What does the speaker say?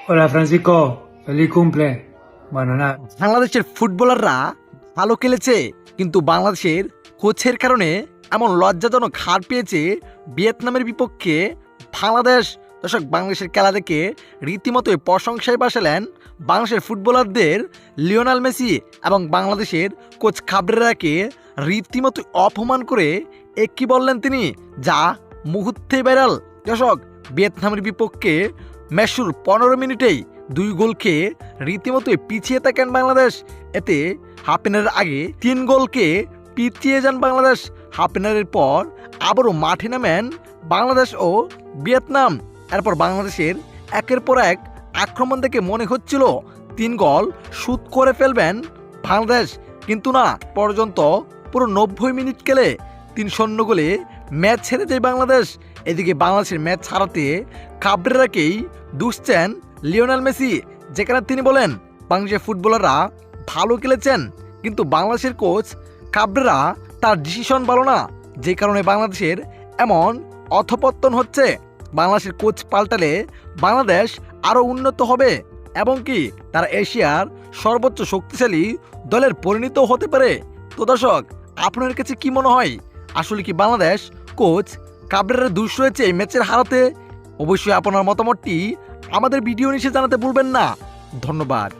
Hola Francisco, feliz cumple. Bueno, nada. বাংলাদেশের ফুটবলাররা ভালো খেলেছে, কিন্তু বাংলাদেশের কোচের কারণে এমন লজ্জাজনক হার পেয়েছে ভিয়েতনামের বিপক্ষে বাংলাদেশ। দর্শক, বাংলাদেশের খেলা দেখে রীতিমতোই প্রশংসায় ভাসালেন বাংলাদেশের ফুটবলারদের লিওনেল মেসি এবং বাংলাদেশের কোচ কাবরেরাকে রীতিমতো অপমান করে কি বললেন তিনি, যা মুহূর্তে ভাইরাল। দর্শক, ভিয়েতনামের বিপক্ষে ম্যাচুর 15 মিনিটেই 2 গোল খেয়ে রীতিমতোই পিছিয়ে থাকেন বাংলাদেশ। এতে হাফ এনারের আগে 3 গোলকে পিছিয়ে যান বাংলাদেশ। হাফ এনারের পর আবারও মাঠে নামেন বাংলাদেশ ও ভিয়েতনাম। এরপর বাংলাদেশের একের পর এক আক্রমণ দেখে মনে হচ্ছিল 3 গোল শোধ করে ফেলবেন বাংলাদেশ, কিন্তু না, পর্যন্ত পুরো 90 মিনিট খেলে 3-0 গোলে ম্যাচ ছেড়ে যায় বাংলাদেশ। এদিকে বাংলাদেশের ম্যাচ হারাতে কাবরেরাকেই দুষছেন লিওনেল মেসি, যেখানে তিনি বলেন বাংলাদেশের ফুটবলাররা ভালো খেলেছেন, কিন্তু বাংলাদেশের কোচ কাবরেরা তার ডিসিশন ভালো না, যে কারণে বাংলাদেশের এমন অধপতন হচ্ছে। বাংলাদেশের কোচ পাল্টালে বাংলাদেশ আরও উন্নত হবে এবং কি তারা এশিয়ার সর্বোচ্চ শক্তিশালী দলের পরিণত হতে পারে। তো দর্শক, আপনার কাছে কি মনে হয়, আসলে কি বাংলাদেশ কোচ কাবরেরার দোষ রয়েছে এই ম্যাচের হারাতে? অবশ্যই আপনার মতামতটি আমাদের ভিডিও নিচে জানাতে ভুলবেন না। ধন্যবাদ।